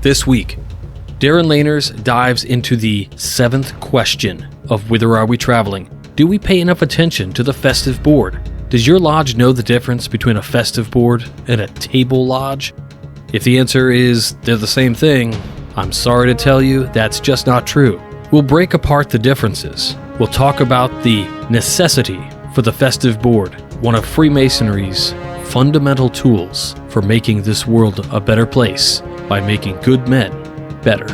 This week, Darin Lahners dives into the 7th question of Whither Are We Traveling? Do we pay enough attention to the festive board? Does your lodge know the difference between a festive board and a table lodge? If the answer is they're the same thing, I'm sorry to tell you that's just not true. We'll break apart the differences. We'll talk about the necessity for the festive board, one of Freemasonry's fundamental tools for making this world a better place by making good men better.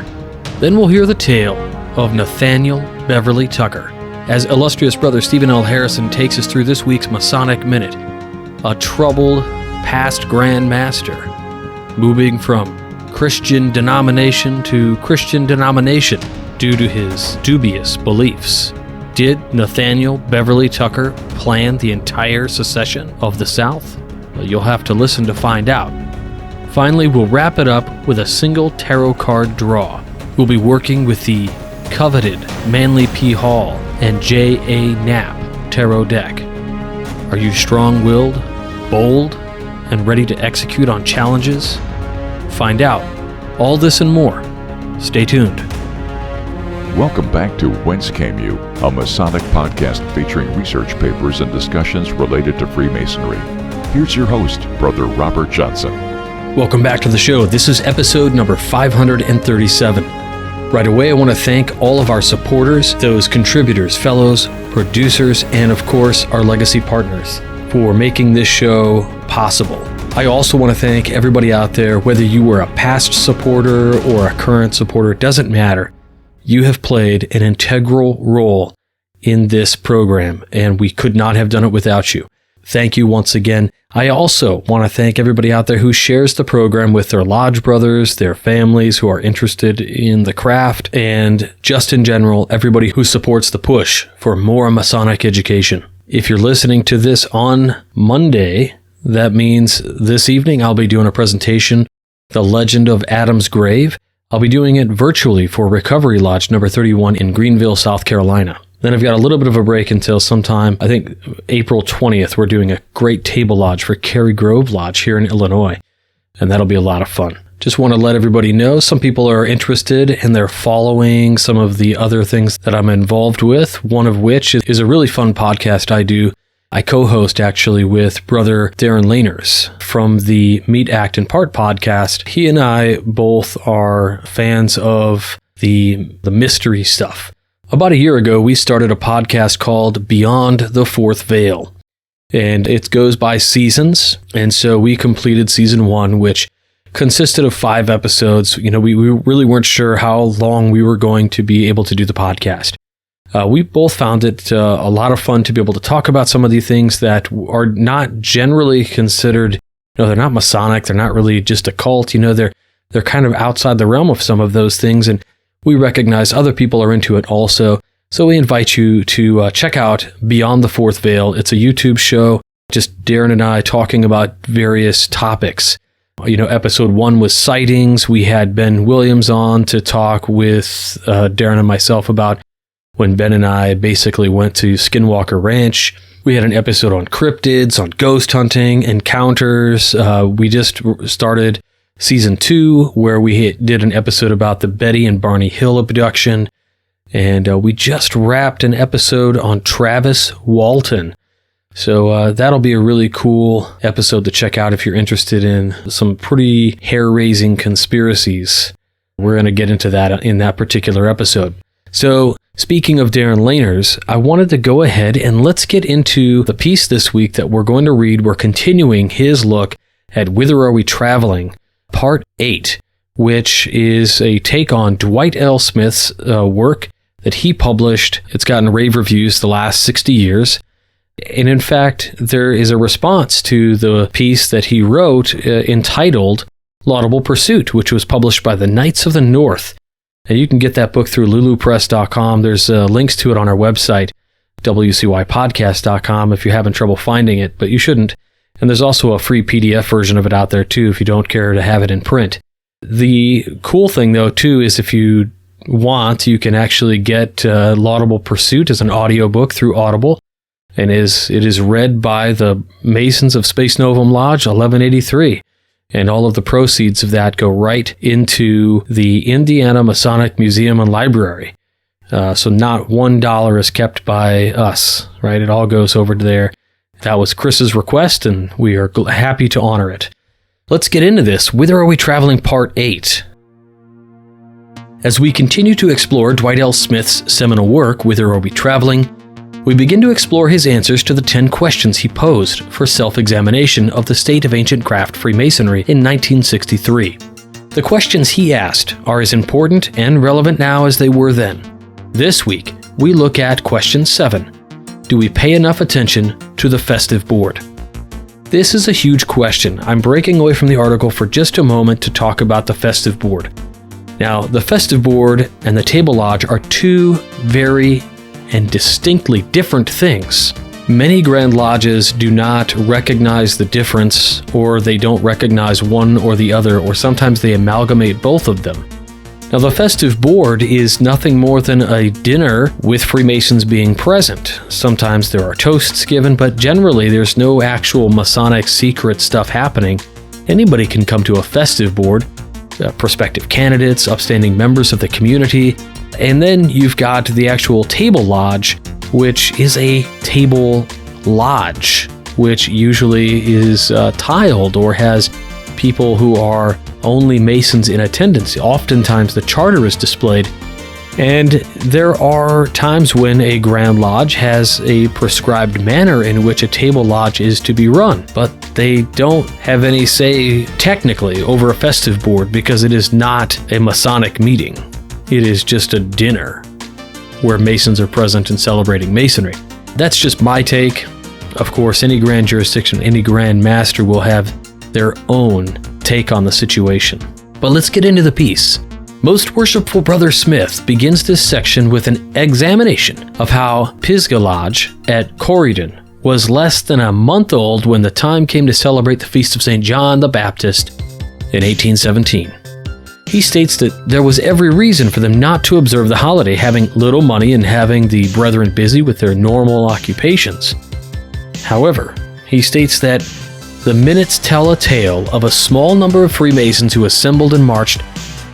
Then we'll hear the tale of Nathaniel Beverly Tucker as illustrious brother Stephen L. Harrison takes us through this week's Masonic Minute, a troubled past Grandmaster, moving from Christian denomination to Christian denomination due to his dubious beliefs. Did Nathaniel Beverly Tucker plan the entire secession of the South? Well, you'll have to listen to find out. Finally, we'll wrap it up with a single tarot card draw. We'll be working with the coveted Manly P. Hall and J. A. Knapp Tarot deck. Are you strong-willed, bold, and ready to execute on challenges? Find out. All this and more. Stay tuned. Welcome back to Whence Came You, a Masonic podcast featuring research papers and discussions related to Freemasonry. Here's your host, Brother Robert Johnson. Welcome back to the show. This is episode number 537. Right away, I want to thank all of our supporters, those contributors, fellows, producers, and of course, our legacy partners for making this show possible. I also want to thank everybody out there, whether you were a past supporter or a current supporter, it doesn't matter. You have played an integral role in this program, and we could not have done it without you. Thank you once again. I also want to thank everybody out there who shares the program with their lodge brothers, their families who are interested in the craft, and just in general, everybody who supports the push for more Masonic education. If you're listening to this on Monday, that means this evening I'll be doing a presentation, The Legend of Adam's Grave. I'll be doing it virtually for Recovery Lodge number 31 in Greenville, South Carolina. Then I've got a little bit of a break until sometime, I think April 20th, we're doing a great table lodge for Cary Grove Lodge here in Illinois, and that'll be a lot of fun. Just want to let everybody know, some people are interested and they're following some of the other things that I'm involved with, one of which is a really fun podcast I do. I co-host actually with brother Darin Lahners from the Meet, Act, and Part podcast. He and I both are fans of the mystery stuff. About a year ago, we started a podcast called Beyond the Fourth Veil, and it goes by seasons. And so we completed season 1, which consisted of 5 episodes. You know, we really weren't sure how long we were going to be able to do the podcast. We both found it a lot of fun to be able to talk about some of the things that are not generally considered, they're not Masonic, they're not really just a cult, they're kind of outside the realm of some of those things, and we recognize other people are into it also. So we invite you to check out Beyond the Fourth Veil. It's a YouTube show, just Darin and I talking about various topics. Episode 1 was sightings. We had Ben Williams on to talk with Darin and myself about when Ben and I basically went to Skinwalker Ranch. We had an episode on cryptids, on ghost hunting, encounters. We just started season 2, where we did an episode about the Betty and Barney Hill abduction. And we just wrapped an episode on Travis Walton. So that'll be a really cool episode to check out if you're interested in some pretty hair-raising conspiracies. We're going to get into that in that particular episode. So, speaking of Darin Lahners, I wanted to go ahead and let's get into the piece this week that we're going to read. We're continuing his look at Whither Are We Traveling, Part 8, which is a take on Dwight L. Smith's work that he published. It's gotten rave reviews the last 60 years. And in fact, there is a response to the piece that he wrote entitled Laudable Pursuit, which was published by the Knights of the North. And you can get that book through lulupress.com. There's links to it on our website, wcypodcast.com, if you're having trouble finding it, but you shouldn't. And there's also a free PDF version of it out there, too, if you don't care to have it in print. The cool thing, though, too, is if you want, you can actually get Laudable Pursuit as an audiobook through Audible. And it is read by the Masons of Space Novum Lodge 1183. And all of the proceeds of that go right into the Indiana Masonic Museum and Library. So not $1 is kept by us, right? It all goes over to there. That was Chris's request, and we are happy to honor it. Let's get into this. Whither Are We Traveling Part 8? As we continue to explore Dwight L. Smith's seminal work, Whither Are We Traveling?, we begin to explore his answers to the 10 questions he posed for self-examination of the state of ancient craft Freemasonry in 1963. The questions he asked are as important and relevant now as they were then. This week, we look at question 7. Do we pay enough attention to the festive board? This is a huge question. I'm breaking away from the article for just a moment to talk about the festive board. Now, the festive board and the table lodge are two very and distinctly different things. Many Grand Lodges do not recognize the difference, or they don't recognize one or the other, or sometimes they amalgamate both of them. Now, the festive board is nothing more than a dinner with Freemasons being present. Sometimes there are toasts given, but generally there's no actual Masonic secret stuff happening. Anybody can come to a festive board, prospective candidates, upstanding members of the community, and then you've got the actual table lodge, which is a table lodge, which usually is tiled or has people who are only Masons in attendance. Oftentimes the charter is displayed, and there are times when a Grand Lodge has a prescribed manner in which a table lodge is to be run, but they don't have any say technically over a festive board because it is not a Masonic meeting. It is just a dinner where Masons are present and celebrating Masonry. That's just my take. Of course, any grand jurisdiction, any Grand Master will have their own take on the situation. But let's get into the piece. Most Worshipful Brother Smith begins this section with an examination of how Pisgah Lodge at Corydon was less than a month old when the time came to celebrate the Feast of St. John the Baptist in 1817. He states that there was every reason for them not to observe the holiday, having little money and having the brethren busy with their normal occupations. However, he states that the minutes tell a tale of a small number of Freemasons who assembled and marched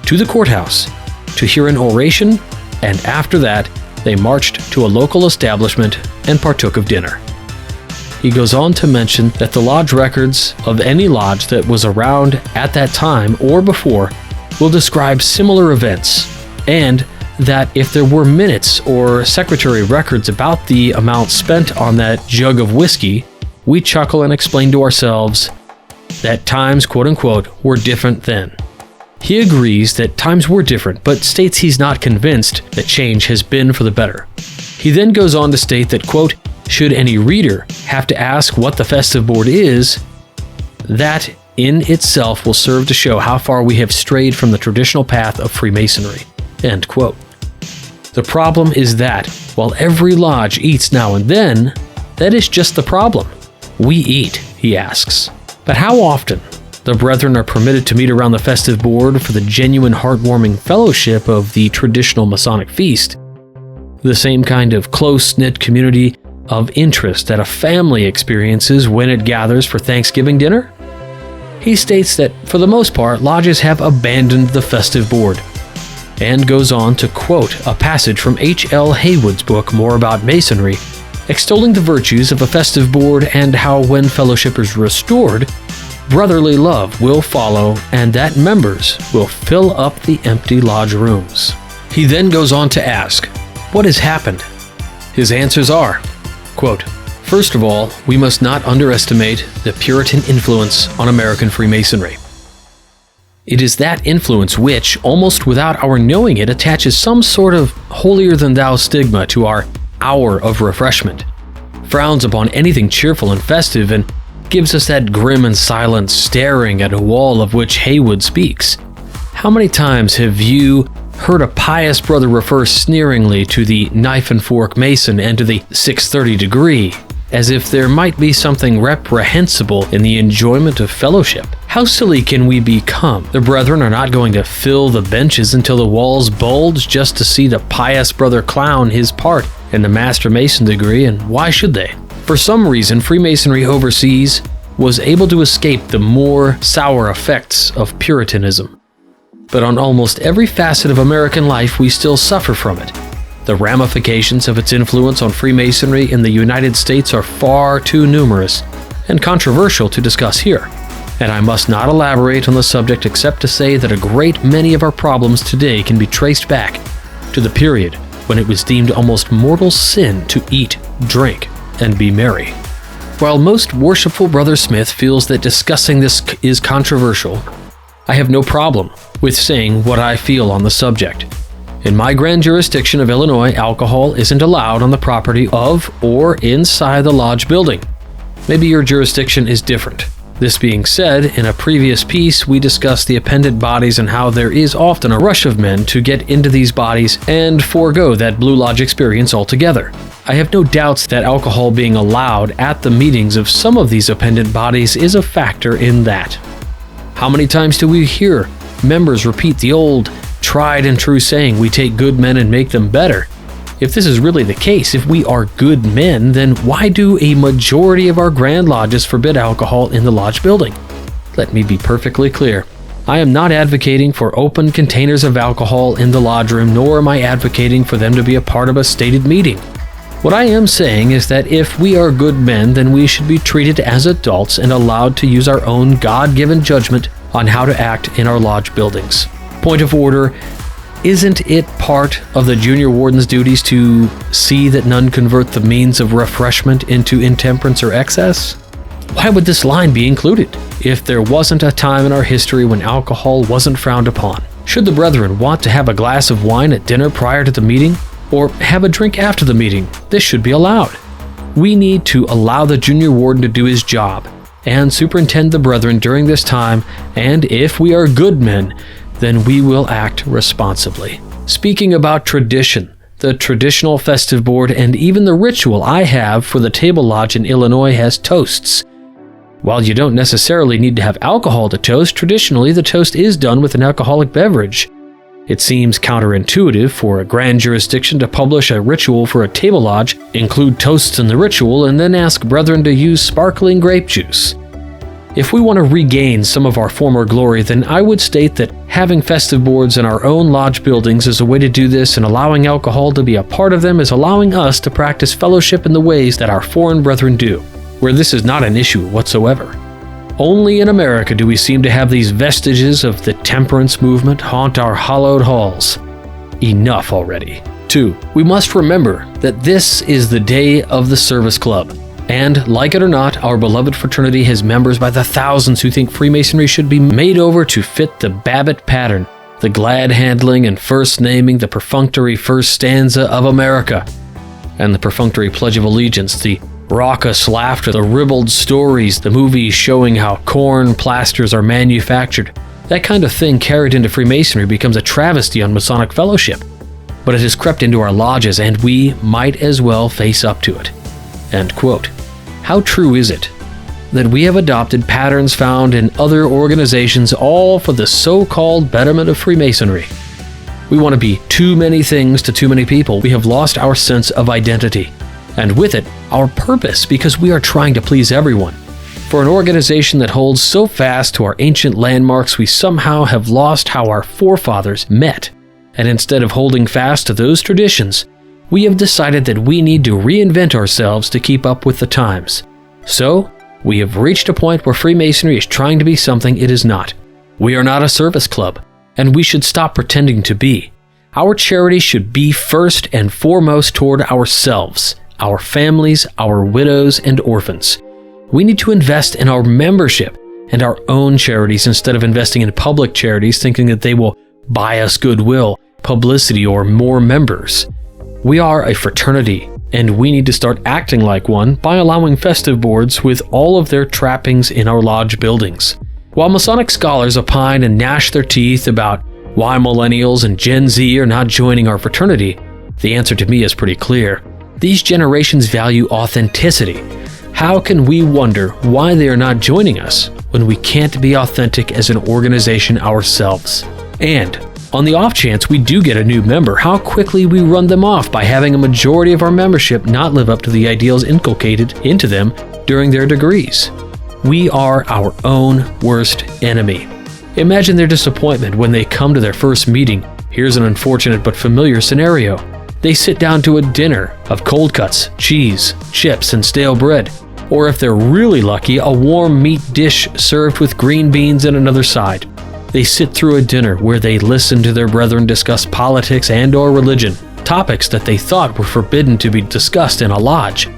to the courthouse to hear an oration, and after that, they marched to a local establishment and partook of dinner. He goes on to mention that the lodge records of any lodge that was around at that time or before will describe similar events, and that if there were minutes or secretary records about the amount spent on that jug of whiskey, we chuckle and explain to ourselves that times, quote-unquote, were different then. He agrees that times were different, but states he's not convinced that change has been for the better. He then goes on to state that, quote, should any reader have to ask what the festive board is, that in itself will serve to show how far we have strayed from the traditional path of Freemasonry, end quote. The problem is that, while every lodge eats now and then, that is just the problem. We eat, he asks. But how often the brethren are permitted to meet around the festive board for the genuine heartwarming fellowship of the traditional Masonic feast? The same kind of close-knit community of interest that a family experiences when it gathers for Thanksgiving dinner? He states that, for the most part, lodges have abandoned the festive board, and goes on to quote a passage from H.L. Haywood's book, More About Masonry, extolling the virtues of a festive board and how when fellowship is restored, brotherly love will follow and that members will fill up the empty lodge rooms. He then goes on to ask, what has happened? His answers are, quote, first of all, we must not underestimate the Puritan influence on American Freemasonry. It is that influence which, almost without our knowing it, attaches some sort of holier-than-thou stigma to our hour of refreshment, frowns upon anything cheerful and festive, and gives us that grim and silent staring at a wall of which Haywood speaks. How many times have you heard a pious brother refer sneeringly to the knife and fork Mason and to the 630 degree, as if there might be something reprehensible in the enjoyment of fellowship? How silly can we become? The brethren are not going to fill the benches until the walls bulge just to see the pious brother clown his part in the Master Mason degree, and why should they? For some reason, Freemasonry overseas was able to escape the more sour effects of Puritanism. But on almost every facet of American life, we still suffer from it. The ramifications of its influence on Freemasonry in the United States are far too numerous and controversial to discuss here, and I must not elaborate on the subject except to say that a great many of our problems today can be traced back to the period when it was deemed almost mortal sin to eat, drink, and be merry. While most worshipful Brother Smith feels that discussing this is controversial, I have no problem with saying what I feel on the subject. In my grand jurisdiction of Illinois, alcohol isn't allowed on the property of or inside the lodge building. Maybe your jurisdiction is different. This being said, in a previous piece, we discussed the appendant bodies and how there is often a rush of men to get into these bodies and forego that Blue Lodge experience altogether. I have no doubts that alcohol being allowed at the meetings of some of these appendant bodies is a factor in that. How many times do we hear members repeat the old, tried and true saying, we take good men and make them better? If this is really the case, if we are good men, then why do a majority of our Grand Lodges forbid alcohol in the lodge building? Let me be perfectly clear. I am not advocating for open containers of alcohol in the lodge room, nor am I advocating for them to be a part of a stated meeting. What I am saying is that if we are good men, then we should be treated as adults and allowed to use our own God-given judgment on how to act in our lodge buildings. Point of order, isn't it part of the junior warden's duties to see that none convert the means of refreshment into intemperance or excess? Why would this line be included if there wasn't a time in our history when alcohol wasn't frowned upon? Should the brethren want to have a glass of wine at dinner prior to the meeting, or have a drink after the meeting, this should be allowed. We need to allow the junior warden to do his job and superintend the brethren during this time, and if we are good men, then we will act responsibly. Speaking about tradition, the traditional festive board and even the ritual I have for the table lodge in Illinois has toasts. While you don't necessarily need to have alcohol to toast, traditionally the toast is done with an alcoholic beverage. It seems counterintuitive for a grand jurisdiction to publish a ritual for a table lodge, include toasts in the ritual, and then ask brethren to use sparkling grape juice. If we want to regain some of our former glory, then I would state that having festive boards in our own lodge buildings is a way to do this, and allowing alcohol to be a part of them is allowing us to practice fellowship in the ways that our foreign brethren do, where this is not an issue whatsoever. Only in America do we seem to have these vestiges of the temperance movement haunt our hallowed halls. Enough already. 2. We must remember that this is the day of the service club. And, like it or not, our beloved fraternity has members by the thousands who think Freemasonry should be made over to fit the Babbitt pattern, the glad handling and first naming, the perfunctory first stanza of America, and the perfunctory Pledge of Allegiance, the raucous laughter, the ribald stories, the movies showing how corn plasters are manufactured. That kind of thing carried into Freemasonry becomes a travesty on Masonic fellowship. But it has crept into our lodges, and we might as well face up to it. End quote. How true is it that we have adopted patterns found in other organizations, all for the so-called betterment of Freemasonry? We want to be too many things to too many people. We have lost our sense of identity, and with it, our purpose, because we are trying to please everyone. For an organization that holds so fast to our ancient landmarks, we somehow have lost how our forefathers met, and instead of holding fast to those traditions, we have decided that we need to reinvent ourselves to keep up with the times. So, we have reached a point where Freemasonry is trying to be something it is not. We are not a service club, and we should stop pretending to be. Our charity should be first and foremost toward ourselves, our families, our widows, and orphans. We need to invest in our membership and our own charities instead of investing in public charities thinking that they will buy us goodwill, publicity, or more members. We are a fraternity, and we need to start acting like one by allowing festive boards with all of their trappings in our lodge buildings. While Masonic scholars opine and gnash their teeth about why Millennials and Gen Z are not joining our fraternity, the answer to me is pretty clear. These generations value authenticity. How can we wonder why they are not joining us when we can't be authentic as an organization ourselves? And on the off chance we do get a new member, how quickly we run them off by having a majority of our membership not live up to the ideals inculcated into them during their degrees. We are our own worst enemy. Imagine their disappointment when they come to their first meeting. Here's an unfortunate but familiar scenario. They sit down to a dinner of cold cuts, cheese, chips, and stale bread. Or if they're really lucky, a warm meat dish served with green beans and another side. They sit through a dinner where they listen to their brethren discuss politics and/or religion, topics that they thought were forbidden to be discussed in a lodge.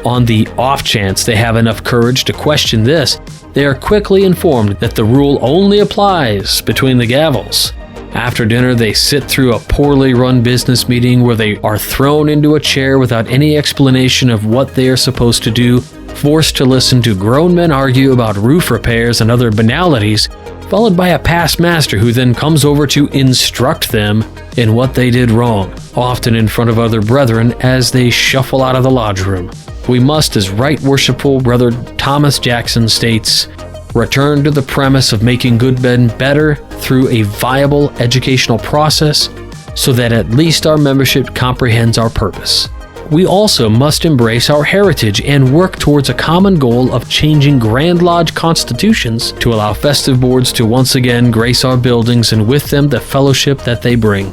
On the off chance they have enough courage to question this, they are quickly informed that the rule only applies between the gavels. After dinner, they sit through a poorly run business meeting where they are thrown into a chair without any explanation of what they are supposed to do, forced to listen to grown men argue about roof repairs and other banalities, followed by a past master who then comes over to instruct them in what they did wrong, often in front of other brethren as they shuffle out of the lodge room. We must, as Right Worshipful Brother Thomas Jackson states, return to the premise of making good men better through a viable educational process so that at least our membership comprehends our purpose. We also must embrace our heritage and work towards a common goal of changing Grand Lodge constitutions to allow festive boards to once again grace our buildings and with them the fellowship that they bring.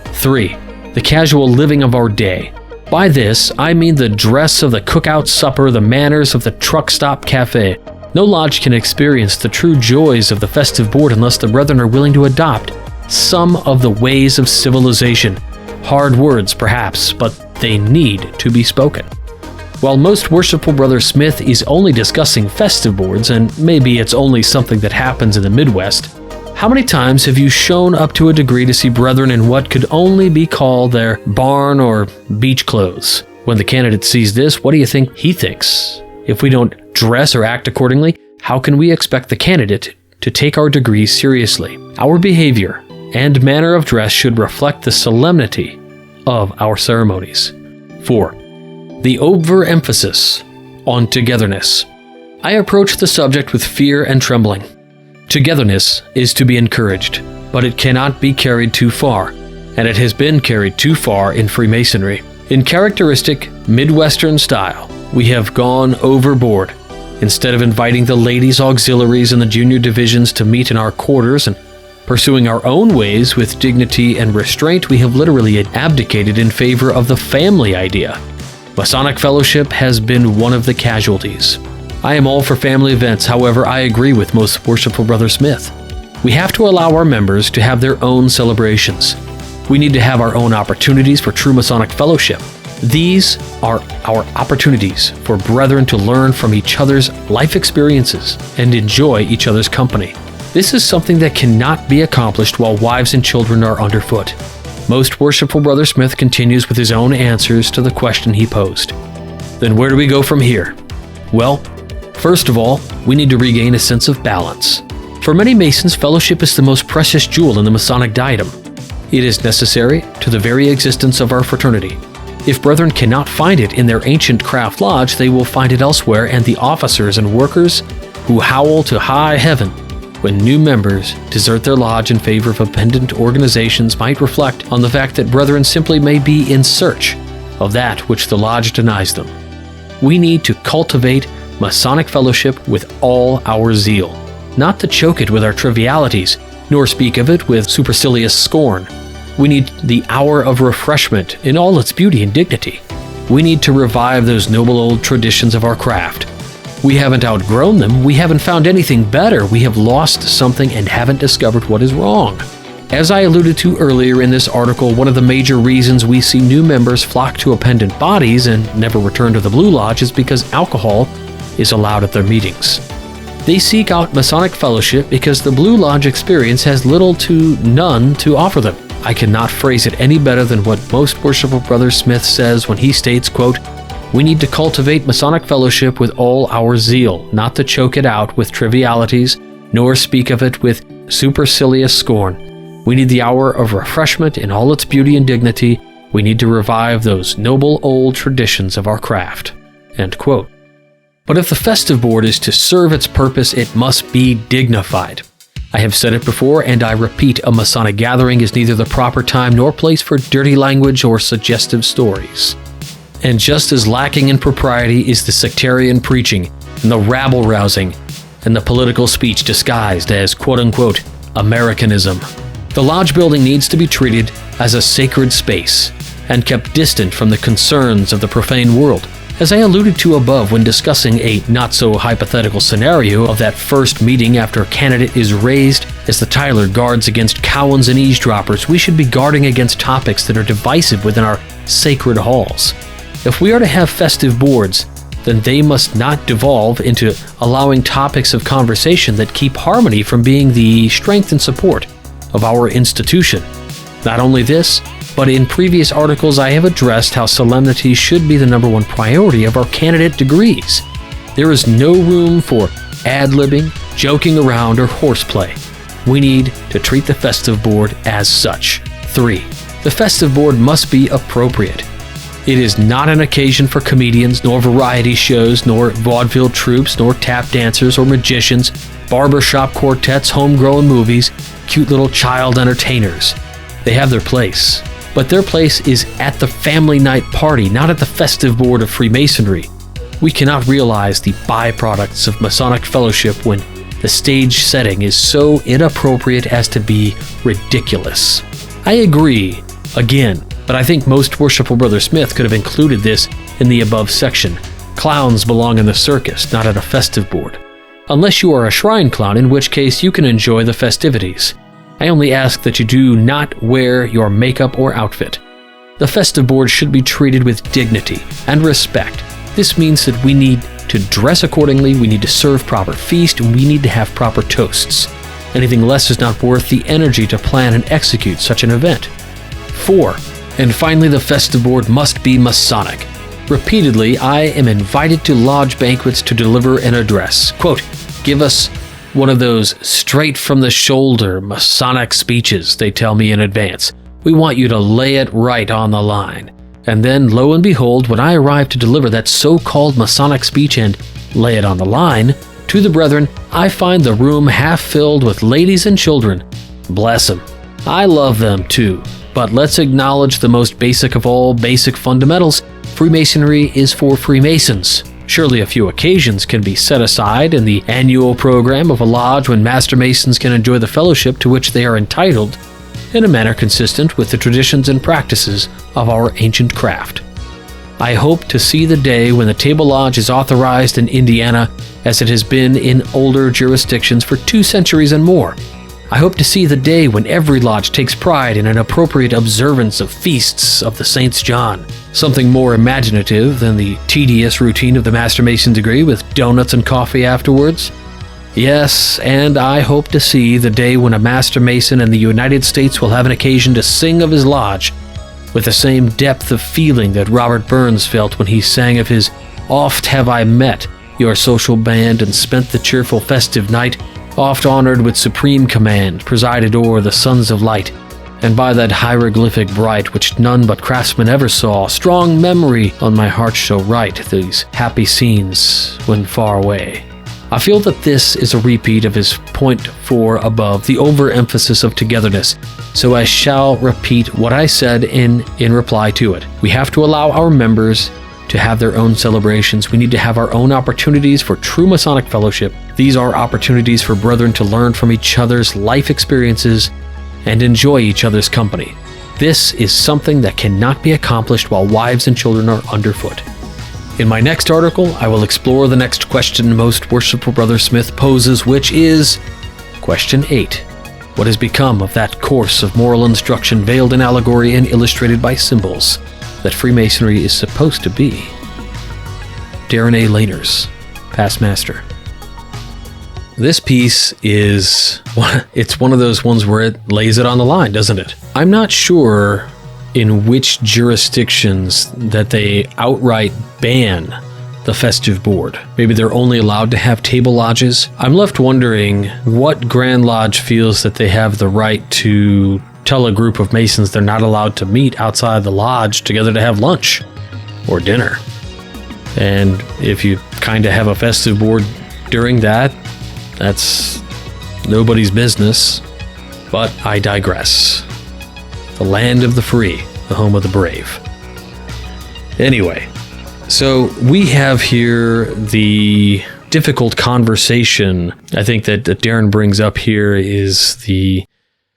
3. The casual living of our day. By this, I mean the dress of the cookout supper, the manners of the truck stop cafe. No lodge can experience the true joys of the festive board unless the brethren are willing to adopt some of the ways of civilization. Hard words, perhaps, but they need to be spoken. While most Worshipful Brother Smith is only discussing festive boards, and maybe it's only something that happens in the Midwest, how many times have you shown up to a degree to see brethren in what could only be called their barn or beach clothes? When the candidate sees this, what do you think he thinks? If we don't dress or act accordingly, how can we expect the candidate to take our degree seriously? Our behavior and manner of dress should reflect the solemnity of our ceremonies. 4. The overemphasis on togetherness. I approach the subject with fear and trembling. Togetherness is to be encouraged, but it cannot be carried too far, and it has been carried too far in Freemasonry. In characteristic Midwestern style, we have gone overboard. Instead of inviting the ladies' auxiliaries and the junior divisions to meet in our quarters and pursuing our own ways with dignity and restraint, we have literally abdicated in favor of the family idea. Masonic fellowship has been one of the casualties. I am all for family events, however, I agree with most Worshipful Brother Smith. We have to allow our members to have their own celebrations. We need to have our own opportunities for true Masonic fellowship. These are our opportunities for brethren to learn from each other's life experiences and enjoy each other's company. This is something that cannot be accomplished while wives and children are underfoot. Most Worshipful Brother Smith continues with his own answers to the question he posed. Then where do we go from here? Well, first of all, we need to regain a sense of balance. For many Masons, fellowship is the most precious jewel in the Masonic diadem. It is necessary to the very existence of our fraternity. If brethren cannot find it in their ancient craft lodge, they will find it elsewhere, and the officers and workers who howl to high heaven when new members desert their lodge in favor of appendant organizations might reflect on the fact that brethren simply may be in search of that which the lodge denies them. We need to cultivate Masonic fellowship with all our zeal, not to choke it with our trivialities, nor speak of it with supercilious scorn. We need the hour of refreshment in all its beauty and dignity. We need to revive those noble old traditions of our craft. We haven't outgrown them, we haven't found anything better, we have lost something and haven't discovered what is wrong. As I alluded to earlier in this article, one of the major reasons we see new members flock to appendant bodies and never return to the Blue Lodge is because alcohol is allowed at their meetings. They seek out Masonic fellowship because the Blue Lodge experience has little to none to offer them. I cannot phrase it any better than what most Worshipful Brother Smith says when he states, quote, "We need to cultivate Masonic fellowship with all our zeal, not to choke it out with trivialities, nor speak of it with supercilious scorn. We need the hour of refreshment in all its beauty and dignity. We need to revive those noble old traditions of our craft." End quote. But if the festive board is to serve its purpose, it must be dignified. I have said it before, and I repeat, a Masonic gathering is neither the proper time nor place for dirty language or suggestive stories. And just as lacking in propriety is the sectarian preaching and the rabble-rousing and the political speech disguised as quote-unquote Americanism. The lodge building needs to be treated as a sacred space and kept distant from the concerns of the profane world. As I alluded to above when discussing a not-so-hypothetical scenario of that first meeting after a candidate is raised, as the Tyler guards against cowens and eavesdroppers, we should be guarding against topics that are divisive within our sacred halls. If we are to have festive boards, then they must not devolve into allowing topics of conversation that keep harmony from being the strength and support of our institution. Not only this, but in previous articles I have addressed how solemnity should be the number one priority of our candidate degrees. There is no room for ad-libbing, joking around, or horseplay. We need to treat the festive board as such. 3. The festive board must be appropriate. It is not an occasion for comedians, nor variety shows, nor vaudeville troupes, nor tap dancers or magicians, barbershop quartets, homegrown movies, cute little child entertainers. They have their place. But their place is at the family night party, not at the festive board of Freemasonry. We cannot realize the byproducts of Masonic fellowship when the stage setting is so inappropriate as to be ridiculous. I agree, again, but I think most Worshipful Brother Smith could have included this in the above section. Clowns belong in the circus, not at a festive board. Unless you are a shrine clown, in which case you can enjoy the festivities. I only ask that you do not wear your makeup or outfit. The festive board should be treated with dignity and respect. This means that we need to dress accordingly, we need to serve proper feast, and we need to have proper toasts. Anything less is not worth the energy to plan and execute such an event. 4. And finally, the festive board must be Masonic. Repeatedly, I am invited to lodge banquets to deliver an address. Quote, give us one of those straight-from-the-shoulder Masonic speeches, they tell me in advance. We want you to lay it right on the line. And then, lo and behold, when I arrive to deliver that so-called Masonic speech and lay it on the line to the brethren, I find the room half filled with ladies and children. Bless them. I love them too. But let's acknowledge the most basic of all basic fundamentals. Freemasonry is for Freemasons. Surely a few occasions can be set aside in the annual program of a lodge when Master Masons can enjoy the fellowship to which they are entitled in a manner consistent with the traditions and practices of our ancient craft. I hope to see the day when the Table Lodge is authorized in Indiana as it has been in older jurisdictions for 2 centuries and more. I hope to see the day when every lodge takes pride in an appropriate observance of feasts of the Saints John, something more imaginative than the tedious routine of the Master Mason degree with donuts and coffee afterwards. Yes, and I hope to see the day when a Master Mason in the United States will have an occasion to sing of his lodge with the same depth of feeling that Robert Burns felt when he sang of his "Oft have I met your social band and spent the cheerful festive night, oft honored with supreme command, presided o'er the sons of light, and by that hieroglyphic bright which none but craftsmen ever saw, strong memory on my heart shall write these happy scenes when far away." I feel that this is a repeat of his point 4 above, the overemphasis of togetherness, so I shall repeat what I said in reply to it. We have to allow our members to have their own celebrations. We need to have our own opportunities for true Masonic fellowship. These are opportunities for brethren to learn from each other's life experiences and enjoy each other's company. This is something that cannot be accomplished while wives and children are underfoot. In my next article, I will explore the next question most Worshipful Brother Smith poses, which is Question 8. What has become of that course of moral instruction veiled in allegory and illustrated by symbols that Freemasonry is supposed to be? Darin A. Lahners, Past Master. This piece is, it's one of those ones where it lays it on the line, doesn't it? I'm not sure in which jurisdictions that they outright ban the festive board. Maybe they're only allowed to have table lodges. I'm left wondering what Grand Lodge feels that they have the right to tell a group of Masons they're not allowed to meet outside the lodge together to have lunch or dinner. And if you kind of have a festive board during that, that's nobody's business. But I digress. The land of the free, the home of the brave. Anyway, so we have here the difficult conversation I think that Darin brings up here is the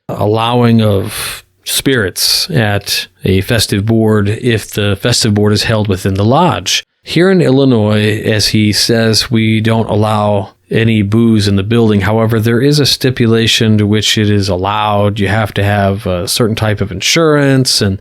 allowing of spirits at a festive board if the festive board is held within the lodge. Here in Illinois, as he says, we don't allow any booze in the building. However, there is a stipulation to which it is allowed. You have to have a certain type of insurance, and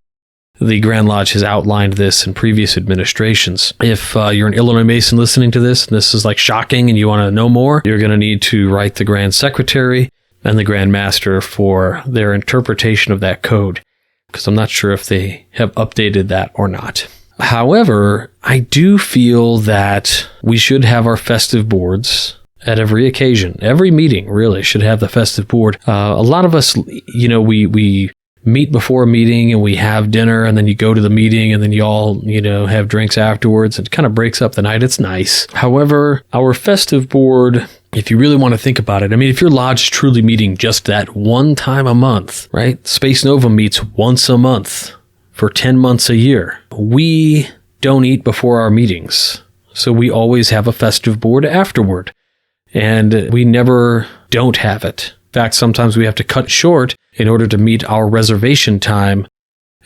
the Grand Lodge has outlined this in previous administrations. If you're an Illinois Mason listening to this, and this is like shocking and you want to know more, you're going to need to write the Grand Secretary and the Grand Master for their interpretation of that code, because I'm not sure if they have updated that or not. However, I do feel that we should have our festive boards at every occasion. Every meeting really should have the festive board. A lot of us, we meet before a meeting and we have dinner, and then you go to the meeting and then you all, have drinks afterwards. It kind of breaks up the night. It's nice. However, our festive board, if you really want to think about it, if your lodge is truly meeting just that one time a month, right? Space Nova meets once a month for 10 months a year. We don't eat before our meetings, so we always have a festive board afterward. And we never don't have it. In fact, sometimes we have to cut short in order to meet our reservation time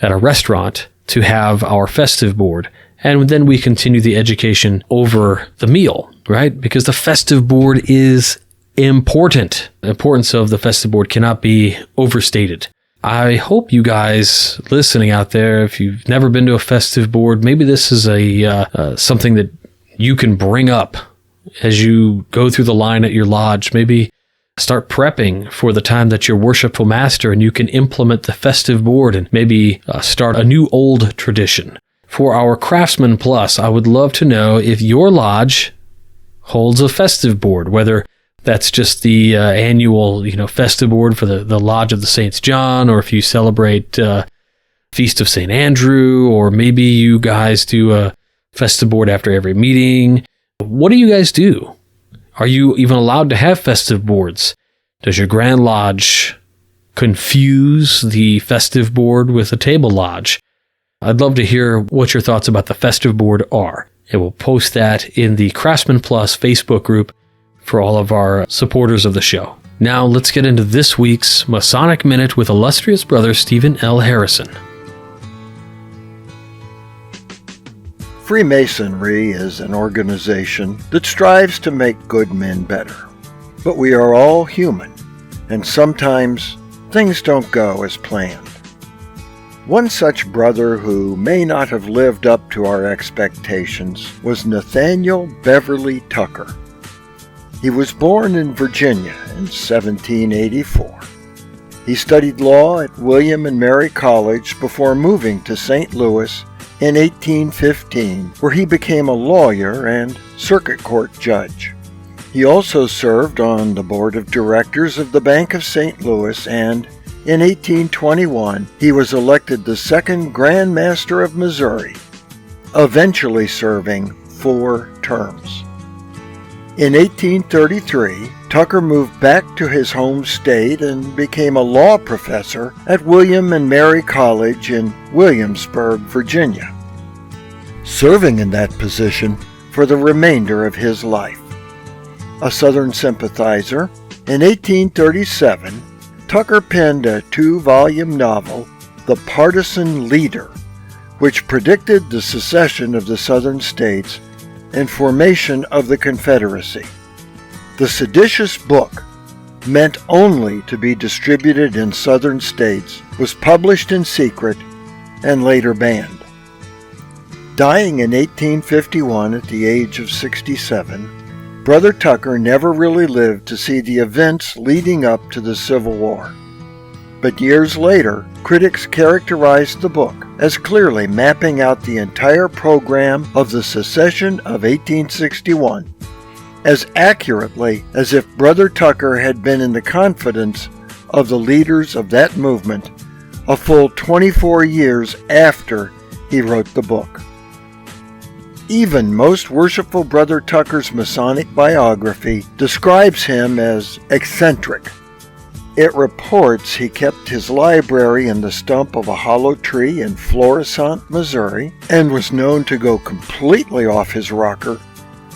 at a restaurant to have our festive board. And then we continue the education over the meal, right? Because the festive board is important. The importance of the festive board cannot be overstated. I hope you guys listening out there, if you've never been to a festive board, maybe this is something that you can bring up as you go through the line at your lodge. Maybe start prepping for the time that you're worshipful master and you can implement the festive board and maybe start a new old tradition. For our Craftsman Plus, I would love to know if your lodge holds a festive board, whether that's just the annual, festive board for the Lodge of the Saints John, or if you celebrate Feast of St. Andrew, or maybe you guys do a festive board after every meeting. What do you guys do? Are you even allowed to have festive boards? Does your Grand Lodge confuse the festive board with a table lodge? I'd love to hear what your thoughts about the festive board are. And we'll post that in the Craftsman Plus Facebook group for all of our supporters of the show. Now let's get into this week's Masonic Minute with illustrious brother Stephen L. Harrison. Freemasonry is an organization that strives to make good men better. But we are all human, and sometimes things don't go as planned. One such brother who may not have lived up to our expectations was Nathaniel Beverly Tucker. He was born in Virginia in 1784. He studied law at William and Mary College before moving to St. Louis in 1815, where he became a lawyer and circuit court judge. He also served on the board of directors of the Bank of St. Louis, and in 1821 he was elected the second Grand Master of Missouri, eventually serving 4 terms. In 1833, Tucker moved back to his home state and became a law professor at William and Mary College in Williamsburg, Virginia, serving in that position for the remainder of his life. A Southern sympathizer, in 1837, Tucker penned a 2-volume novel, The Partisan Leader, which predicted the secession of the Southern states and formation of the Confederacy. The seditious book, meant only to be distributed in Southern states, was published in secret and later banned. Dying in 1851 at the age of 67, Brother Tucker never really lived to see the events leading up to the Civil War. But years later, critics characterized the book as clearly mapping out the entire program of the secession of 1861, as accurately as if Brother Tucker had been in the confidence of the leaders of that movement a full 24 years after he wrote the book. Even most worshipful Brother Tucker's Masonic biography describes him as eccentric. It reports he kept his library in the stump of a hollow tree in Florissant, Missouri, and was known to go completely off his rocker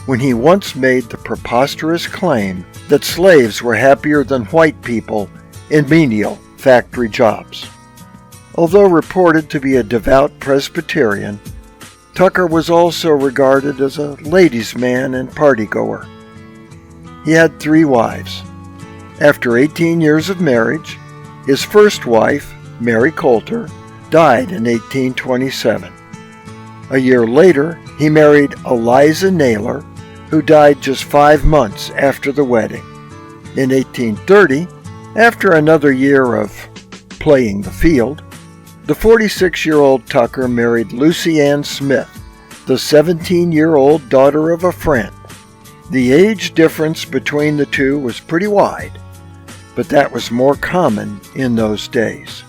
when he once made the preposterous claim that slaves were happier than white people in menial factory jobs. Although reported to be a devout Presbyterian, Tucker was also regarded as a ladies' man and partygoer. He had 3 wives. After 18 years of marriage, his first wife, Mary Coulter, died in 1827. A year later, he married Eliza Naylor, who died just 5 months after the wedding. In 1830, after another year of playing the field, the 46-year-old Tucker married Lucy Ann Smith, the 17-year-old daughter of a friend. The age difference between the two was pretty wide, but that was more common in those days.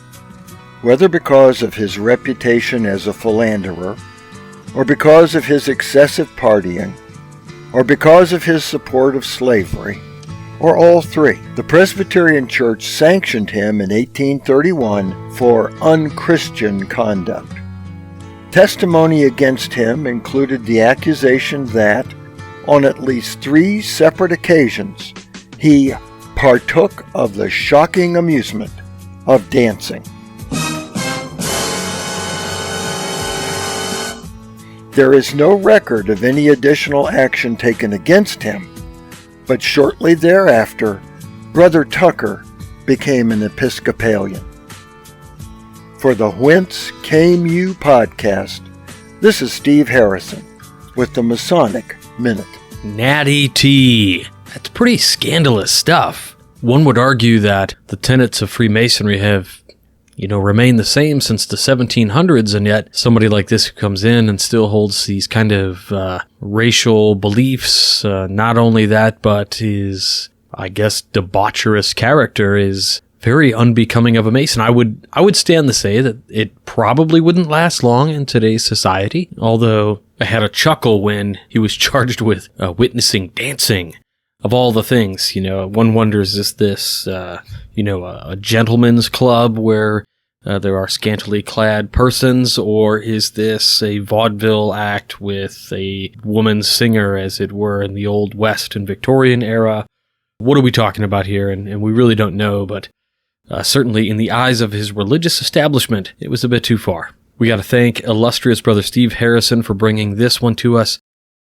Whether because of his reputation as a philanderer, or because of his excessive partying, or because of his support of slavery, or all three, the Presbyterian Church sanctioned him in 1831 for unchristian conduct. Testimony against him included the accusation that, on at least 3 separate occasions, he partook of the shocking amusement of dancing. There is no record of any additional action taken against him, but shortly thereafter, Brother Tucker became an Episcopalian. For the Whence Came You podcast, this is Steve Harrison with the Masonic Minute. Natty T. That's pretty scandalous stuff. One would argue that the tenets of Freemasonry have, remained the same since the 1700s, and yet somebody like this who comes in and still holds these kind of racial beliefs, not only that, but his, debaucherous character is very unbecoming of a Mason. I would stand to say that it probably wouldn't last long in today's society, although I had a chuckle when he was charged with witnessing dancing. Of all the things, one wonders, is this, a gentleman's club where there are scantily clad persons, or is this a vaudeville act with a woman singer, as it were, in the Old West and Victorian era? What are we talking about here? And we really don't know, but certainly in the eyes of his religious establishment, it was a bit too far. We got to thank illustrious Brother Steve Harrison for bringing this one to us.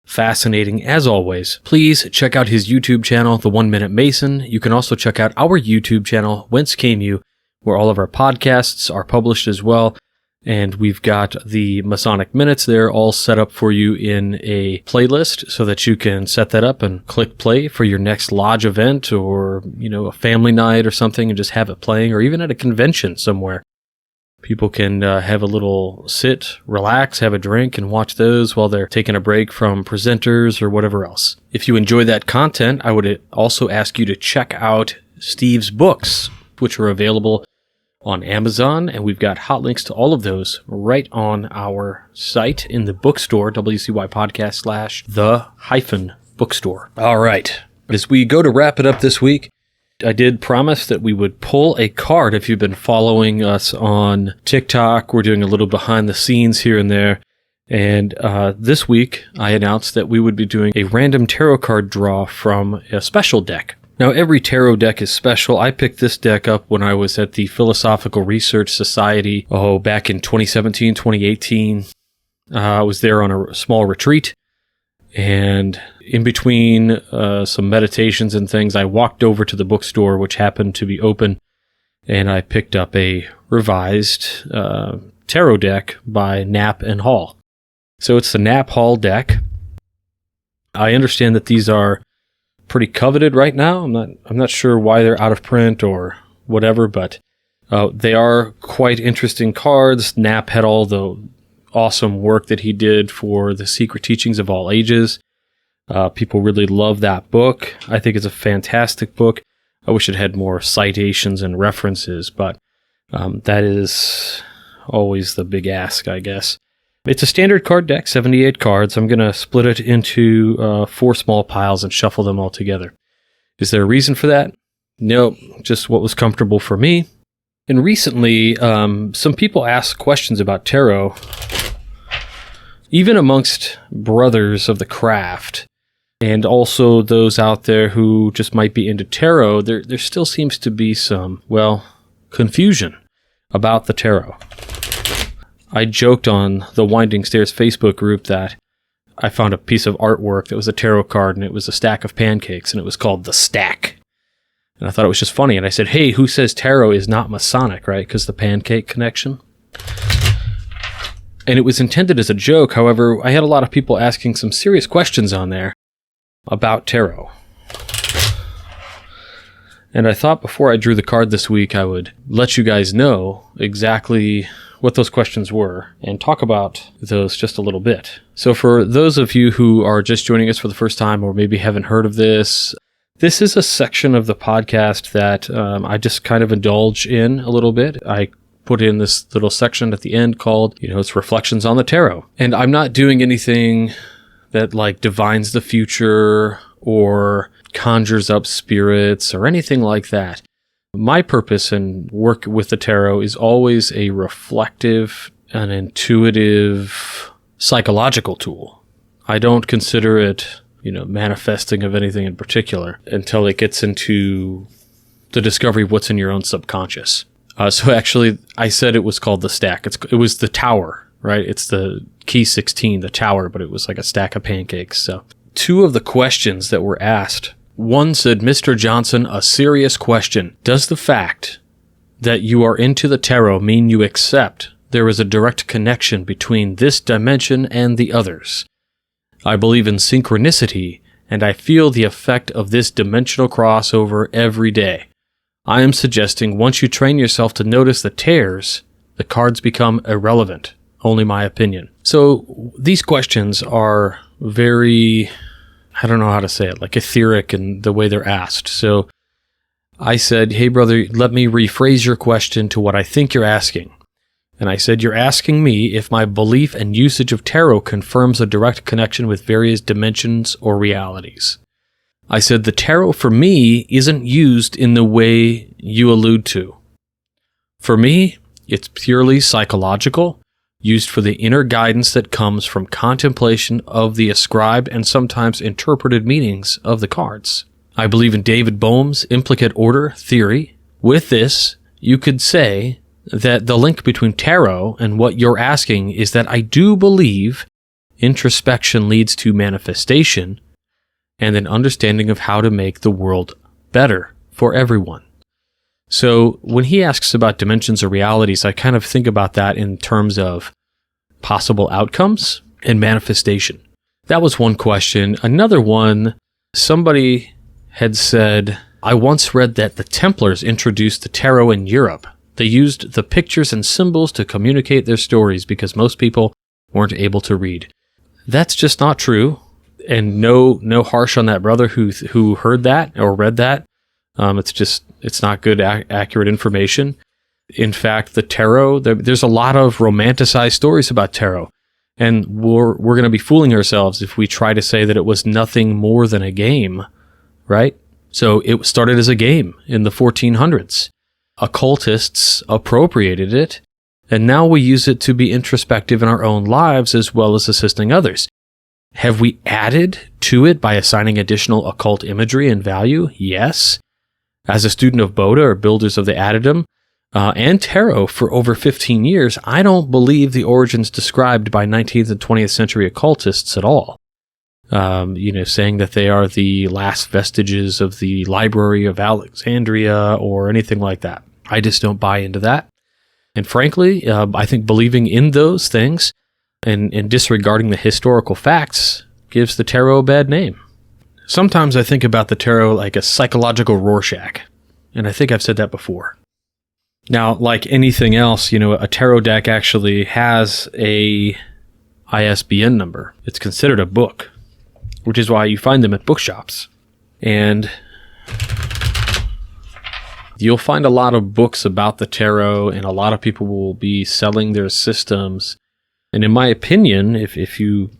Fascinating as always. Please check out his YouTube channel, The 1 Minute Mason. You can also check out our YouTube channel, Whence Came You, where all of our podcasts are published as well. And we've got the Masonic Minutes there all set up for you in a playlist so that you can set that up and click play for your next lodge event, or, a family night or something, and just have it playing, or even at a convention somewhere. People can have a little sit, relax, have a drink, and watch those while they're taking a break from presenters or whatever else. If you enjoy that content, I would also ask you to check out Steve's books, which are available on Amazon, and we've got hot links to all of those right on our site in the bookstore, WCY podcast/the-bookstore. All right. As we go to wrap it up this week, I did promise that we would pull a card. If you've been following us on TikTok, we're doing a little behind the scenes here and there. And this week, I announced that we would be doing a random tarot card draw from a special deck. Now, every tarot deck is special. I picked this deck up when I was at the Philosophical Research Society, back in 2017, 2018. I was there on a small retreat. And in between some meditations and things, I walked over to the bookstore, which happened to be open, and I picked up a revised tarot deck by Knapp and Hall. So it's the Knapp Hall deck. I understand that these are pretty coveted right now. I'm not sure why they're out of print or whatever, but they are quite interesting cards. Knapp had all the awesome work that he did for The Secret Teachings of All Ages. People really love that book. I think it's a fantastic book. I wish it had more citations and references, but that is always the big ask, I guess. It's a standard card deck, 78 cards. I'm going to split it into 4 small piles and shuffle them all together. Is there a reason for that? No, just what was comfortable for me. And recently, some people asked questions about tarot, even amongst brothers of the craft. and also those out there who just might be into tarot, there still seems to be some, confusion about the tarot. I joked on the Winding Stairs Facebook group that I found a piece of artwork that was a tarot card, and it was a stack of pancakes, and it was called The Stack. And I thought it was just funny, and I said, hey, who says tarot is not Masonic, right? Because the pancake connection. And it was intended as a joke. However, I had a lot of people asking some serious questions on there about tarot. And I thought before I drew the card this week, I would let you guys know exactly what those questions were and talk about those just a little bit. So for those of you who are just joining us for the first time or maybe haven't heard of this is a section of the podcast that I just kind of indulge in a little bit. I put in this little section at the end called, it's Reflections on the Tarot. And I'm not doing anything that divines the future or conjures up spirits or anything like that. My purpose in work with the tarot is always a reflective and intuitive psychological tool. I don't consider it, manifesting of anything in particular until it gets into the discovery of what's in your own subconscious. So actually, I said it was called The Stack. It was the tower, right? It's the key 16, the tower, but it was like a stack of pancakes. So 2 of the questions that were asked. One said, Mr. Johnson, a serious question. Does the fact that you are into the tarot mean you accept there is a direct connection between this dimension and the others? I believe in synchronicity, and I feel the effect of this dimensional crossover every day. I am suggesting once you train yourself to notice the tears, the cards become irrelevant. Only my opinion. So these questions are very, I don't know how to say it, etheric in the way they're asked. So I said, hey brother, let me rephrase your question to what I think you're asking. And I said, you're asking me if my belief and usage of tarot confirms a direct connection with various dimensions or realities. I said, the tarot for me isn't used in the way you allude to. For me, it's purely psychological, used for the inner guidance that comes from contemplation of the ascribed and sometimes interpreted meanings of the cards. I believe in David Bohm's implicate order theory. With this, you could say that the link between tarot and what you're asking is that I do believe introspection leads to manifestation and an understanding of how to make the world better for everyone. So when he asks about dimensions or realities, I kind of think about that in terms of possible outcomes and manifestation. That was one question. Another one, somebody had said, I once read that the Templars introduced the tarot in Europe. They used the pictures and symbols to communicate their stories because most people weren't able to read. That's just not true. And no harsh on that brother who heard that or read that. It's not good, accurate information. In fact, the tarot, there's a lot of romanticized stories about tarot. And we're going to be fooling ourselves if we try to say that it was nothing more than a game, right? So it started as a game in the 1400s. Occultists appropriated it, and now we use it to be introspective in our own lives as well as assisting others. Have we added to it by assigning additional occult imagery and value? Yes. As a student of Boda, or Builders of the Addendum, and tarot for over 15 years, I don't believe the origins described by 19th and 20th century occultists at all. Saying that they are the last vestiges of the Library of Alexandria or anything like that. I just don't buy into that. And frankly, I think believing in those things and disregarding the historical facts gives the tarot a bad name. Sometimes I think about the tarot like a psychological Rorschach, and I think I've said that before. Now, like anything else, a tarot deck actually has a ISBN number. It's considered a book, which is why you find them at bookshops. And you'll find a lot of books about the tarot, and a lot of people will be selling their systems. And in my opinion, if you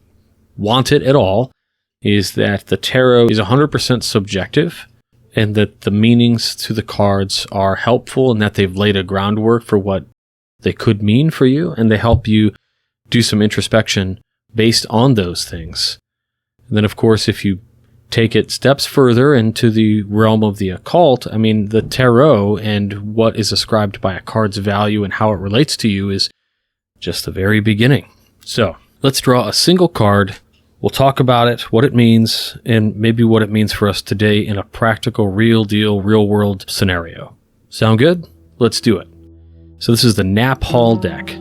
want it at all, is that the tarot is 100% subjective, and that the meanings to the cards are helpful, and that they've laid a groundwork for what they could mean for you, and they help you do some introspection based on those things. And then, of course, if you take it steps further into the realm of the occult, I mean, the tarot and what is ascribed by a card's value and how it relates to you is just the very beginning. So let's draw a single card. We'll talk about it, what it means, and maybe what it means for us today in a practical, real deal, real world scenario. Sound good? Let's do it. So this is the Knapp Hall deck.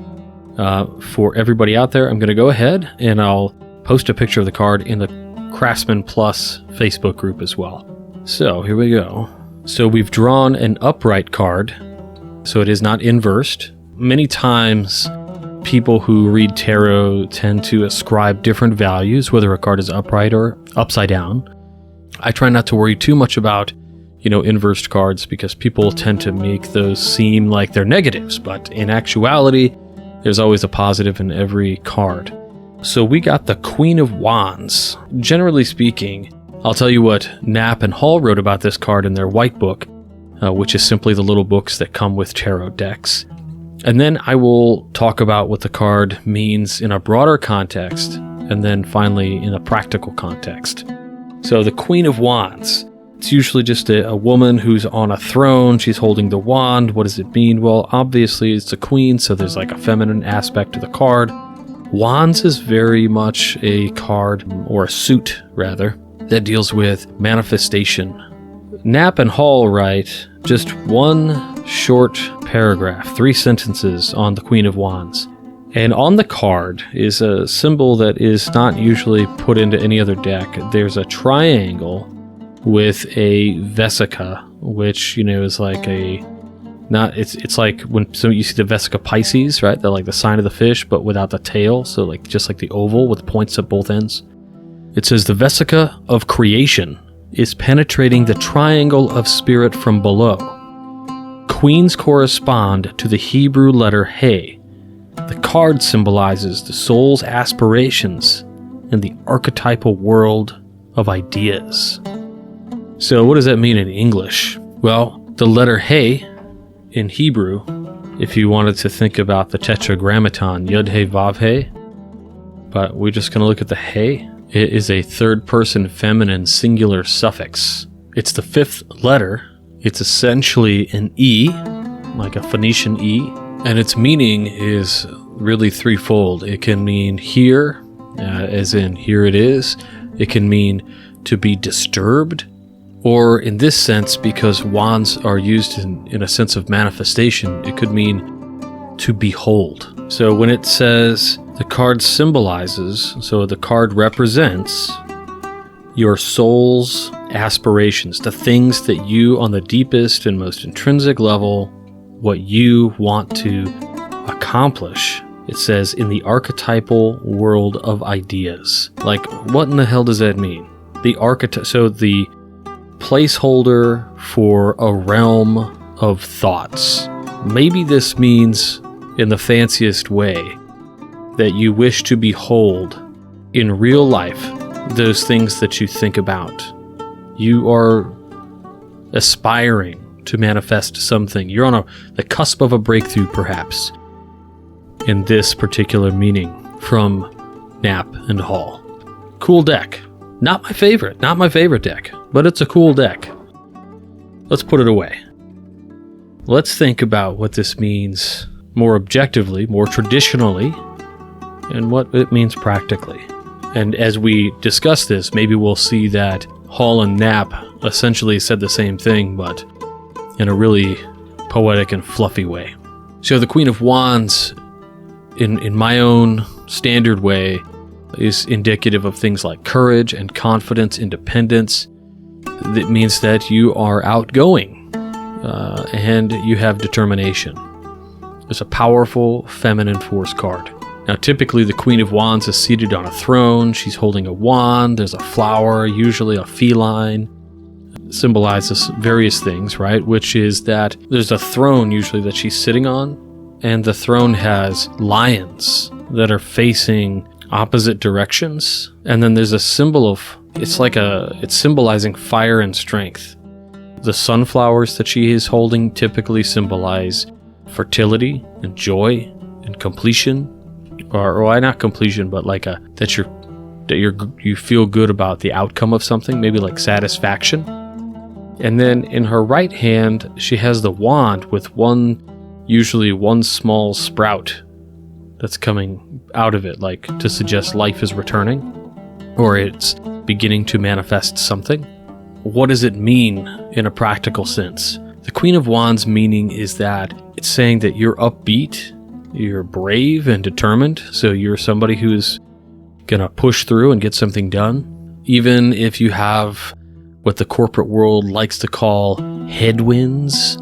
For everybody out there, I'm going to go ahead and I'll post a picture of the card in the Craftsman Plus Facebook group as well. So here we go. So we've drawn an upright card, so it is not inversed. Many times people who read tarot tend to ascribe different values, whether a card is upright or upside down. I try not to worry too much about, inversed cards because people tend to make those seem like they're negatives, but in actuality, there's always a positive in every card. So we got the Queen of Wands. Generally speaking, I'll tell you what Knapp and Hall wrote about this card in their white book, which is simply the little books that come with tarot decks. And then I will talk about what the card means in a broader context, and then finally in a practical context. So the Queen of Wands. It's usually just a woman who's on a throne. She's holding the wand. What does it mean? Well, obviously it's a queen, so there's like a feminine aspect to the card. Wands is very much a card, or a suit rather, that deals with manifestation. Knapp and Hall write just one short paragraph, 3 sentences on the Queen of Wands. And on the card is a symbol that is not usually put into any other deck. There's a triangle with a vesica, which, is like it's like when you see the Vesica Pisces, right? They're like the sign of the fish, but without the tail. So just like the oval with points at both ends. It says the Vesica of creation is penetrating the triangle of spirit from below. Queens correspond to the Hebrew letter He. The card symbolizes the soul's aspirations in the archetypal world of ideas. So what does that mean in English? Well, the letter He in Hebrew, if you wanted to think about the tetragrammaton, Yud He Vav He, but we're just going to look at the He. It is a third-person feminine singular suffix. It's the 5th letter. It's essentially an E, like a Phoenician E, and its meaning is really threefold. It can mean here, as in here it is. It can mean to be disturbed, or in this sense, because wands are used in a sense of manifestation, it could mean to behold. So when it says the card symbolizes, so the card represents your soul's aspirations, the things that you, on the deepest and most intrinsic level, what you want to accomplish. It says in the archetypal world of ideas. Like, what in the hell does that mean? So the placeholder for a realm of thoughts. Maybe this means, in the fanciest way, that you wish to behold in real life those things that you think about. You are aspiring to manifest something. You're on the cusp of a breakthrough, perhaps, in this particular meaning from Knapp and Hall. Cool deck. Not my favorite deck, but it's a cool deck. Let's put it away. Let's think about what this means more objectively, more traditionally, and what it means practically. And as we discuss this, maybe we'll see that Hall and Knapp essentially said the same thing, but in a really poetic and fluffy way. So the Queen of Wands, in my own standard way, is indicative of things like courage and confidence, independence. That means that you are outgoing and you have determination. It's a powerful feminine force card. Now, typically the Queen of Wands is seated on a throne. She's holding a wand. There's a flower, usually a feline. It symbolizes various things, right? Which is that there's a throne usually that she's sitting on, and the throne has lions that are facing opposite directions. And then there's a symbol of, it's symbolizing fire and strength. The sunflowers that she is holding typically symbolize fertility and joy and completion. Or not completion, but that you're that you feel good about the outcome of something, maybe like satisfaction. And then in her right hand, she has the wand with usually one small sprout that's coming out of it, like to suggest life is returning, or it's beginning to manifest something. What does it mean in a practical sense? The Queen of Wands meaning is that it's saying that you're upbeat, you're brave and determined, so you're somebody who's gonna push through and get something done, even if you have what the corporate world likes to call headwinds,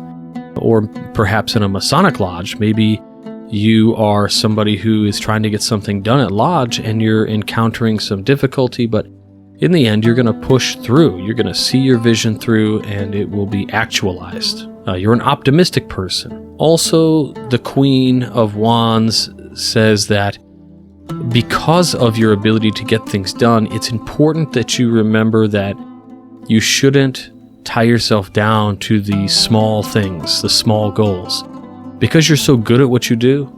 or perhaps in a Masonic lodge, maybe you are somebody who is trying to get something done at lodge and you're encountering some difficulty, but in the end, you're going to push through. You're going to see your vision through and it will be actualized. You're an optimistic person. Also, the Queen of Wands says that because of your ability to get things done, it's important that you remember that you shouldn't tie yourself down to the small things, the small goals. Because you're so good at what you do,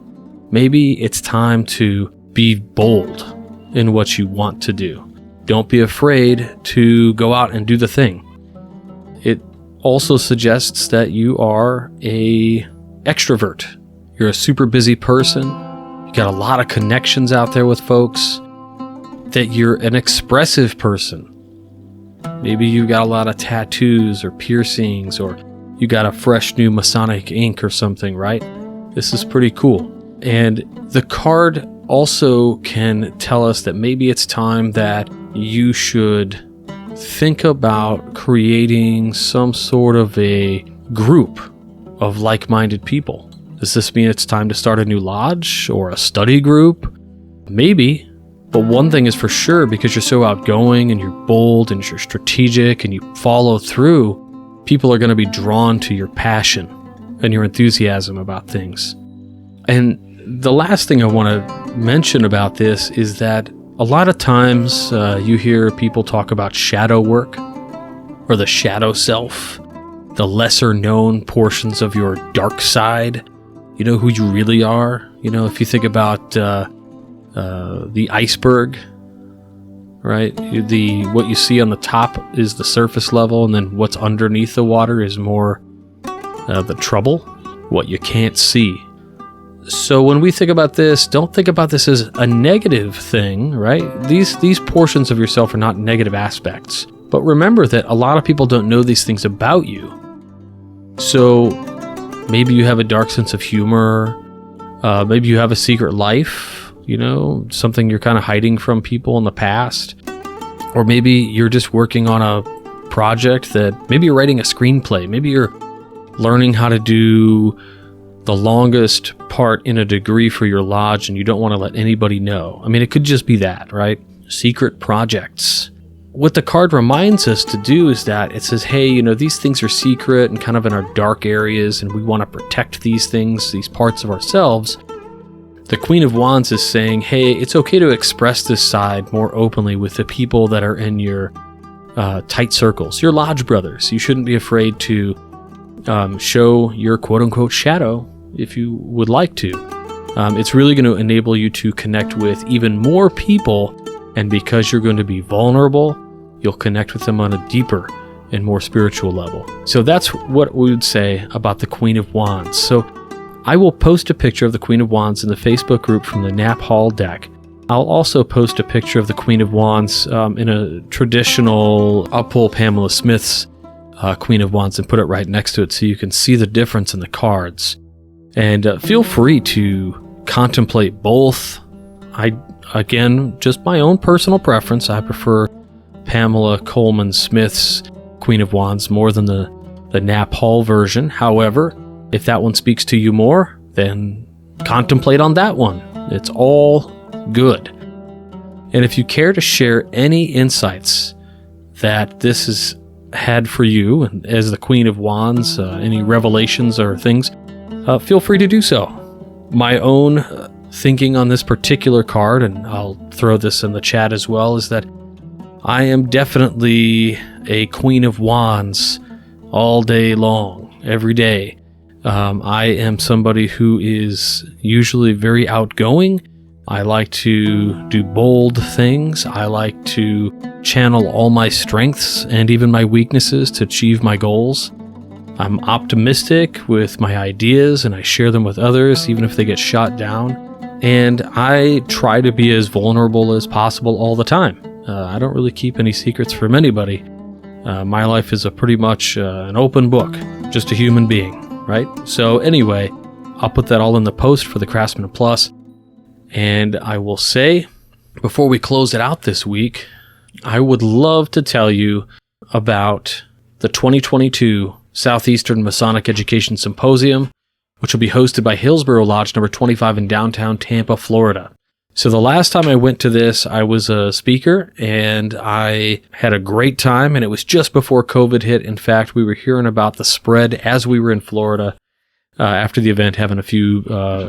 maybe it's time to be bold in what you want to do. Don't be afraid to go out and do the thing. It also suggests that you are an extrovert. You're a super busy person. You got a lot of connections out there with folks. That you're an expressive person. Maybe you got a lot of tattoos or piercings, or you got a fresh new Masonic ink or something, right? This is pretty cool. And the card also can tell us that maybe it's time that you should think about creating some sort of a group of like-minded people. Does this mean it's time to start a new lodge or a study group? Maybe. But one thing is for sure, because you're so outgoing and you're bold and you're strategic and you follow through, people are going to be drawn to your passion and your enthusiasm about things. And the last thing I want to mention about this is that a lot of times you hear people talk about shadow work or the shadow self, the lesser known portions of your dark side. You know who you really are. You know, if you think about the iceberg, right? What you see on the top is the surface level, and then what's underneath the water is more the trouble, what you can't see. So when we think about this, don't think about this as a negative thing, right? These portions of yourself are not negative aspects. But remember that a lot of people don't know these things about you. So maybe you have a dark sense of humor. Maybe you have a secret life, you know, something you're kind of hiding from people in the past. Or maybe you're just working on a project that maybe you're writing a screenplay. Maybe you're learning how to do the longest part in a degree for your lodge and you don't want to let anybody know. I mean, it could just be that, right? Secret projects. What the card reminds us to do is that it says, hey, you know, these things are secret and kind of in our dark areas, and we want to protect these things, these parts of ourselves. The Queen of Wands is saying, hey, it's okay to express this side more openly with the people that are in your tight circles, your lodge brothers. You shouldn't be afraid to show your quote-unquote shadow if you would like to. It's really going to enable you to connect with even more people, and because you're going to be vulnerable, you'll connect with them on a deeper and more spiritual level. So that's what we would say about the Queen of Wands. So I will post a picture of the Queen of Wands in the Facebook group from the Knapp Hall deck. I'll also post a picture of the Queen of Wands in a traditional, I'll pull Pamela Smith's Queen of Wands and put it right next to it so you can see the difference in the cards. And feel free to contemplate both. Again, just my own personal preference, I prefer Pamela Coleman Smith's Queen of Wands more than the Knapp Hall version. However, if that one speaks to you more, then contemplate on that one. It's all good. And if you care to share any insights that this has had for you as the Queen of Wands, any revelations or things, feel free to do so. My own thinking on this particular card, and I'll throw this in the chat as well, is that I am definitely a Queen of Wands all day long, every day. I am somebody who is usually very outgoing, I like to do bold things. I like to channel all my strengths and even my weaknesses to achieve my goals. I'm optimistic with my ideas and I share them with others, even if they get shot down. And I try to be as vulnerable as possible all the time. I don't really keep any secrets from anybody. My life is pretty much an open book, just a human being, right? So anyway, I'll put that all in the post for the Craftsman Plus. And I will say, before we close it out this week, I would love to tell you about the 2022 Southeastern Masonic Education Symposium, which will be hosted by Hillsborough Lodge number 25 in downtown Tampa, Florida. So the last time I went to this, I was a speaker, and I had a great time, and it was just before COVID hit. In fact, we were hearing about the spread as we were in Florida after the event, having a few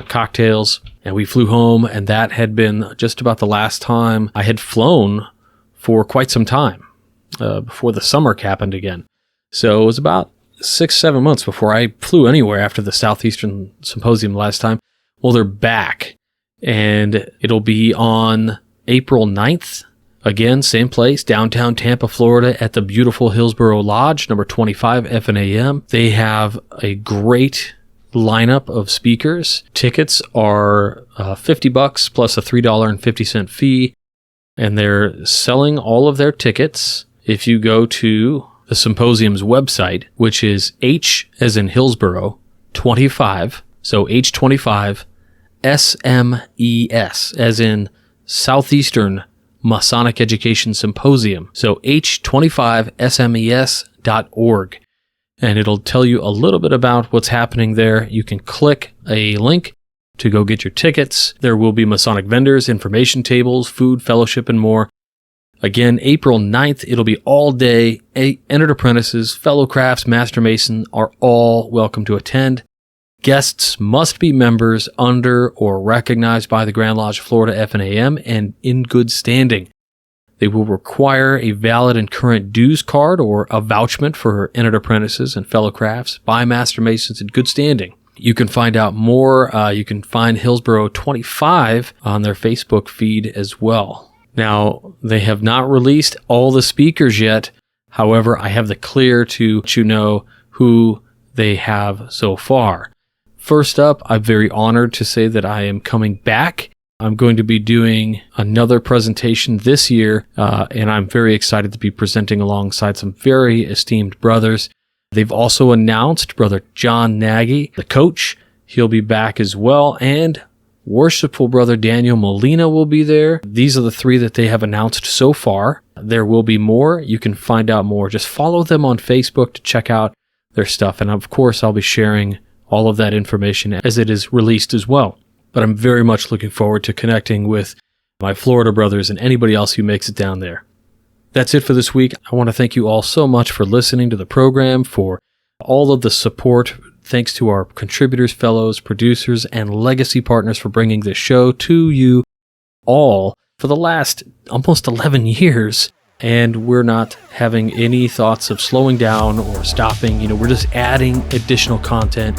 cocktails, and we flew home, and that had been just about the last time I had flown for quite some time, before the summer happened again. So it was about 6-7 months before I flew anywhere after the Southeastern Symposium last time. Well, they're back, and it'll be on April 9th. Again, same place, downtown Tampa, Florida, at the beautiful Hillsborough Lodge, number 25 F&AM. They have a great lineup of speakers. Tickets are $50 plus a $3.50 fee, and they're selling all of their tickets. If you go to the symposium's website, which is H as in Hillsborough 25, so H25 SMES as in Southeastern Masonic Education Symposium, so H25SMES.org. And it'll tell you a little bit about what's happening there. You can click a link to go get your tickets. There will be Masonic vendors, information tables, food, fellowship, and more. Again, April 9th, it'll be all day. Entered apprentices, fellow crafts, master mason are all welcome to attend. Guests must be members under or recognized by the Grand Lodge Florida F&AM and in good standing. They will require a valid and current dues card or a vouchment for entered apprentices and fellow crafts by master masons in good standing. You can find out more. You can find Hillsborough 25 on their Facebook feed as well. Now, they have not released all the speakers yet. However, I have the clear to let you know who they have so far. First up, I'm very honored to say that I am coming back. I'm going to be doing another presentation this year, and I'm very excited to be presenting alongside some very esteemed brothers. They've also announced Brother John Nagy, the coach. He'll be back as well, and Worshipful Brother Daniel Molina will be there. These are the three that they have announced so far. There will be more. You can find out more. Just follow them on Facebook to check out their stuff, and of course, I'll be sharing all of that information as it is released as well. But I'm very much looking forward to connecting with my Florida brothers and anybody else who makes it down there. That's it for this week. I want to thank you all so much for listening to the program, for all of the support. Thanks to our contributors, fellows, producers, and legacy partners for bringing this show to you all for the last almost 11 years. And we're not having any thoughts of slowing down or stopping. We're just adding additional content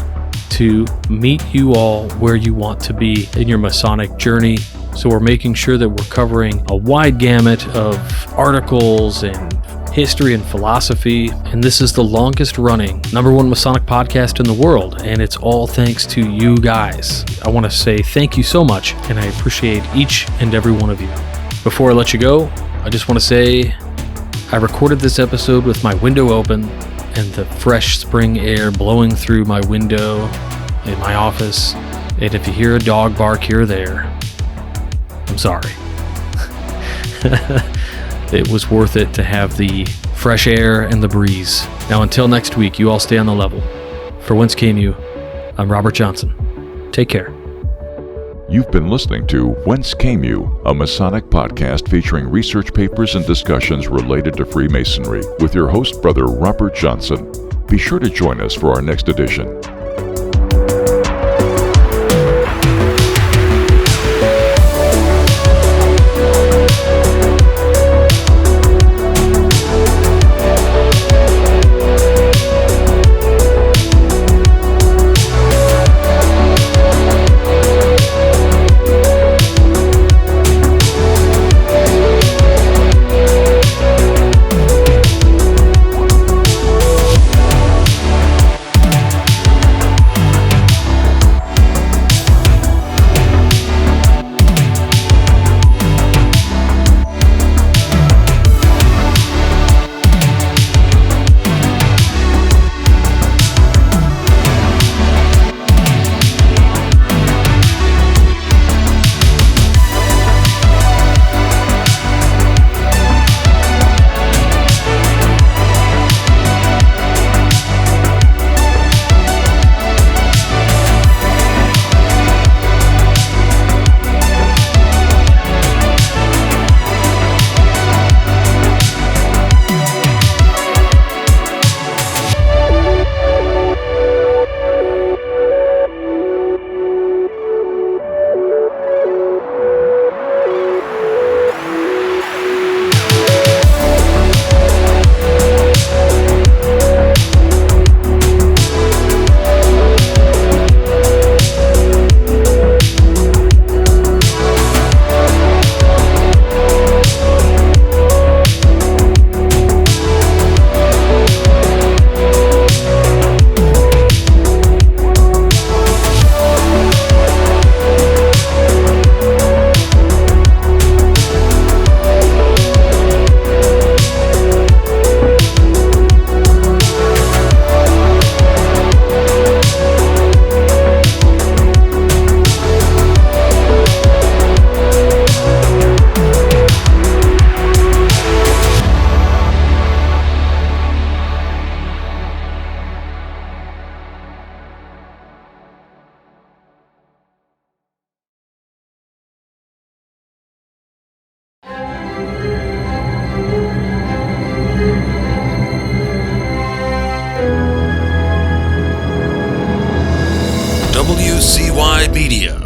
to meet you all where you want to be in your Masonic journey. So we're making sure that we're covering a wide gamut of articles and history and philosophy. And this is the longest running #1 Masonic podcast in the world. And it's all thanks to you guys. I want to say thank you so much, and I appreciate each and every one of you. Before I let you go, I just want to say I recorded this episode with my window open and the fresh spring air blowing through my window in my office. And if you hear a dog bark here or there, I'm sorry. It was worth it to have the fresh air and the breeze. Now, until next week, you all stay on the level. For Whence Came You, I'm Robert Johnson. Take care. You've been listening to Whence Came You, a Masonic podcast featuring research papers and discussions related to Freemasonry with your host, Brother Robert Johnson. Be sure to join us for our next edition. WCY Media.